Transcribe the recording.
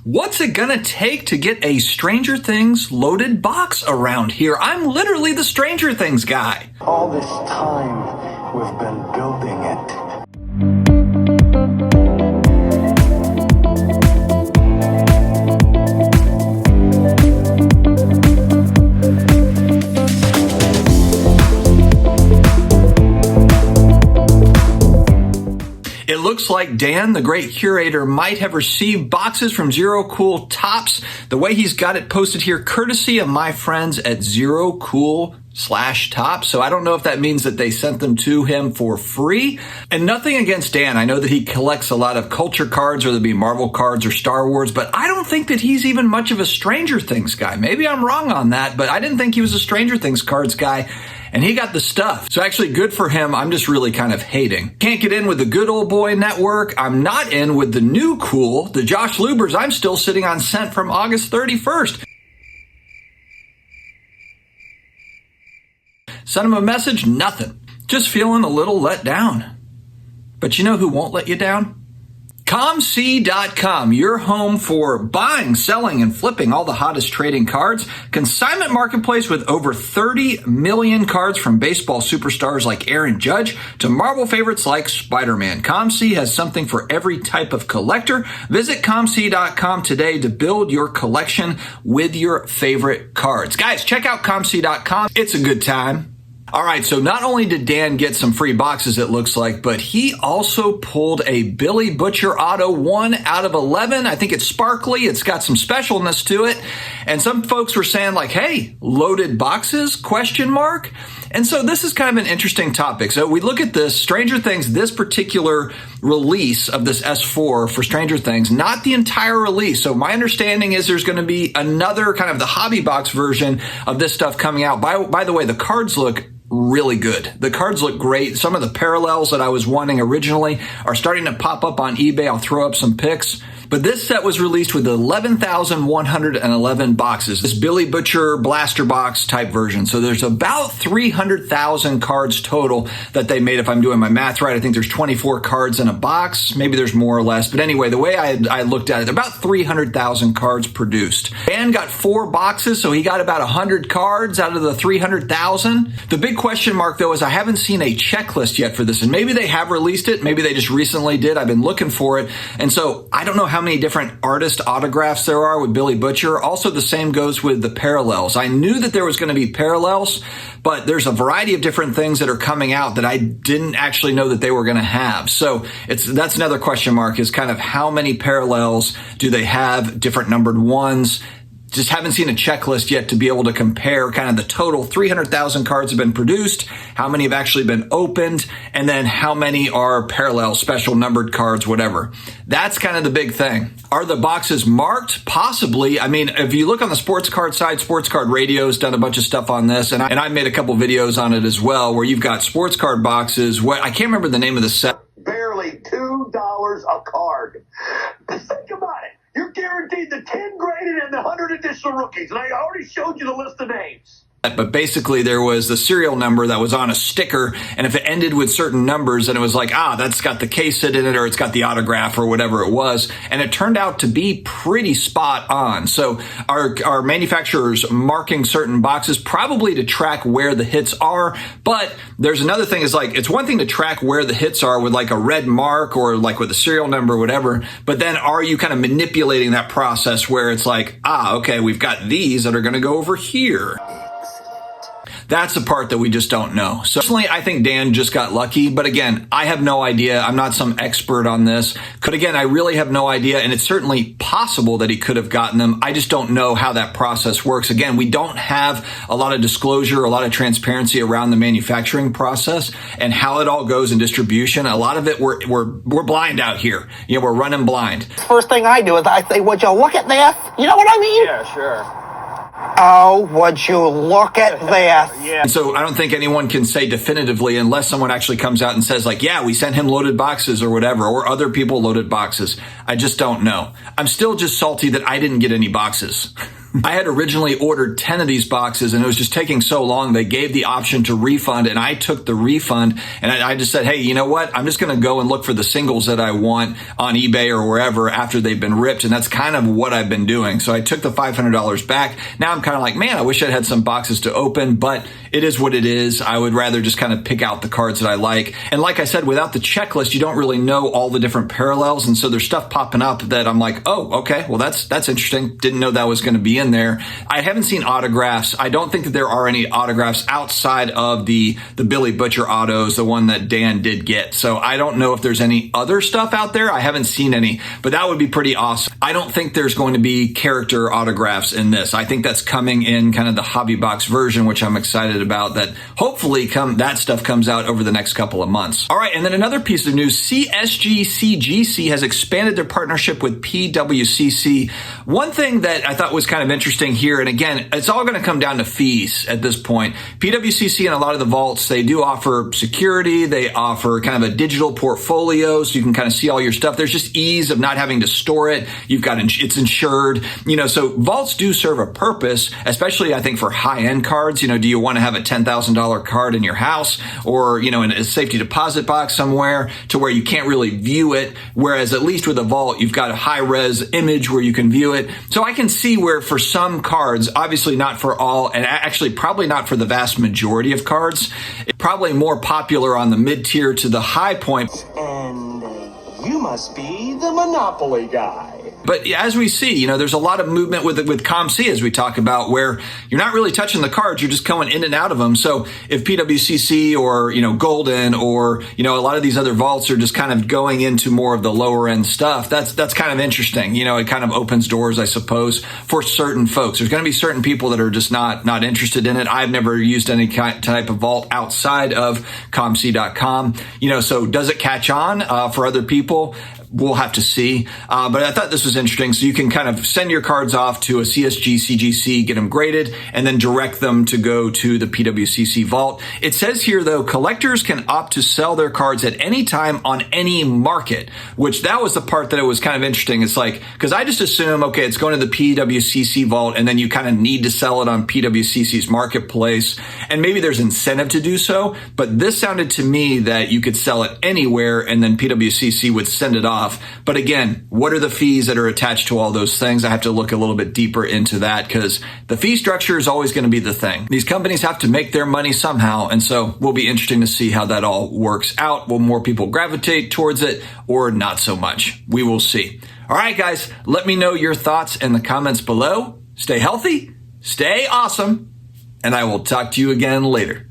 What's it gonna take to get a Stranger Things loaded box around here? I'm literally the Stranger Things guy. All this time, we've been building it. It looks like Dan, the Great Curator, might have received boxes from Zero Cool Tops. The way he's got it posted here, courtesy of my friends at Zero Cool/Tops. So I don't know if that means that they sent them to him for free. And nothing against Dan. I know that he collects a lot of culture cards, whether it be Marvel cards or Star Wars, but I don't think that he's even much of a Stranger Things guy. Maybe I'm wrong on that, but I didn't think he was a Stranger Things cards guy. And he got the stuff. So actually good for him. I'm just really kind of hating. Can't get in with the good old boy network. I'm not in with the new cool, the Josh Lubers. I'm still sitting on sent from August 31st. Sent him a message, nothing. Just feeling a little let down. But you know who won't let you down? ComC.com, your home for buying, selling, and flipping all the hottest trading cards. Consignment marketplace with over 30 million cards from baseball superstars like Aaron Judge to Marvel favorites like Spider-Man. ComC has something for every type of collector. Visit ComC.com today to build your collection with your favorite cards. Guys, check out ComC.com. It's a good time. All right, so not only did Dan get some free boxes, it looks like, but he also pulled a Billy Butcher Auto 1 out of 11. I think it's sparkly. It's got some specialness to it. And some folks were saying like, hey, loaded boxes, question mark. And so this is kind of an interesting topic. So we look at this, Stranger Things, this particular release of this S4 for Stranger Things, not the entire release. So my understanding is there's going to be another kind of the hobby box version of this stuff coming out. By the way, the cards look really good. The cards look great. Some of the parallels that I was wanting originally are starting to pop up on eBay. I'll throw up some pics. But this set was released with 11,111 boxes. This Billy Butcher blaster box type version. So there's about 300,000 cards total that they made. If I'm doing my math right, I think there's 24 cards in a box. Maybe there's more or less. But anyway, the way I looked at it, about 300,000 cards produced. Dan got 4 boxes, so he got about 100 cards out of the 300,000. The big question mark, though, is I haven't seen a checklist yet for this. And maybe they have released it. Maybe they just recently did. I've been looking for it. And so I don't know how many different artist autographs there are with Billy Butcher. Also, the same goes with the parallels. I knew that there was going to be parallels, but there's a variety of different things that are coming out that I didn't actually know that they were going to have. So that's another question mark, is kind of how many parallels do they have, different numbered ones. Just haven't seen a checklist yet to be able to compare kind of the total. 300,000 cards have been produced, how many have actually been opened, and then how many are parallel, special numbered cards, whatever. That's kind of the big thing. Are the boxes marked? Possibly. I mean, if you look on the sports card side, Sports Card Radio's done a bunch of stuff on this, and I made a couple videos on it as well, where you've got sports card boxes. I can't remember the name of the set. Barely $2 a card. Think about it. You're guaranteed the 10 graded and the 100 additional rookies. And I already showed you the list of names. But basically there was the serial number that was on a sticker, and if it ended with certain numbers, then it was like, that's got the case in it, or it's got the autograph or whatever it was. And it turned out to be pretty spot on. So our manufacturers marking certain boxes probably to track where the hits are. But there's another thing, is like, it's one thing to track where the hits are with like a red mark or like with a serial number or whatever. But then are you kind of manipulating that process where it's like, okay, we've got these that are going to go over here. That's the part that we just don't know. So personally, I think Dan just got lucky. But again, I have no idea. I'm not some expert on this. But again, I really have no idea. And it's certainly possible that he could have gotten them. I just don't know how that process works. Again, we don't have a lot of disclosure, a lot of transparency around the manufacturing process and how it all goes in distribution. A lot of it, we're blind out here. You know, we're running blind. First thing I do is I say, would you look at this? You know what I mean? Yeah, sure. Oh, would you look at this? Yeah. So I don't think anyone can say definitively, unless someone actually comes out and says like, yeah, we sent him loaded boxes or whatever, or other people loaded boxes. I just don't know. I'm still just salty that I didn't get any boxes. I had originally ordered 10 of these boxes and it was just taking so long. They gave the option to refund and I took the refund and I just said, hey, you know what? I'm just going to go and look for the singles that I want on eBay or wherever after they've been ripped. And that's kind of what I've been doing. So I took the $500 back. Now I'm kind of like, man, I wish I'd had some boxes to open, but it is what it is. I would rather just kind of pick out the cards that I like. And like I said, without the checklist, you don't really know all the different parallels. And so there's stuff popping up that I'm like, oh, okay, well, that's interesting. Didn't know that was going to be in there. I haven't seen autographs. I don't think that there are any autographs outside of the Billy Butcher autos, the one that Dan did get. So I don't know if there's any other stuff out there. I haven't seen any, but that would be pretty awesome. I don't think there's going to be character autographs in this. I think that's coming in kind of the hobby box version, which I'm excited about, that hopefully that stuff comes out over the next couple of months. All right. And then another piece of news, CGC has expanded their partnership with PWCC. One thing that I thought was kind of interesting here, and again, it's all going to come down to fees at this point. PWCC and a lot of the vaults, they do offer security. They offer kind of a digital portfolio so you can kind of see all your stuff. There's just ease of not having to store it. It's insured, so vaults do serve a purpose, especially I think for high-end cards. Do you want to have a $10,000 card in your house or, in a safety deposit box somewhere to where you can't really view it? Whereas at least with a vault, you've got a high-res image where you can view it. So I can see where for some cards, obviously not for all, and actually probably not for the vast majority of cards, it's probably more popular on the mid-tier to the high point. And you must be the Monopoly guy. But as we see, there's a lot of movement with ComC as we talk about, where you're not really touching the cards, you're just going in and out of them. So if PWCC or, Golden or, a lot of these other vaults are just kind of going into more of the lower end stuff, that's kind of interesting. It kind of opens doors, I suppose, for certain folks. There's going to be certain people that are just not interested in it. I've never used any type of vault outside of ComC.com. So does it catch on for other people? We'll have to see. But I thought this was interesting. So you can kind of send your cards off to a CGC, get them graded, and then direct them to go to the PWCC vault. It says here, though, collectors can opt to sell their cards at any time on any market, which that was the part that it was kind of interesting. It's like, because I just assume, okay, it's going to the PWCC vault, and then you kind of need to sell it on PWCC's marketplace. And maybe there's incentive to do so. But this sounded to me that you could sell it anywhere, and then PWCC would send it off. But again, what are the fees that are attached to all those things? I have to look a little bit deeper into that because the fee structure is always going to be the thing. These companies have to make their money somehow. And so will be interesting to see how that all works out. Will more people gravitate towards it or not so much? We will see. All right, guys, let me know your thoughts in the comments below. Stay healthy, stay awesome, and I will talk to you again later.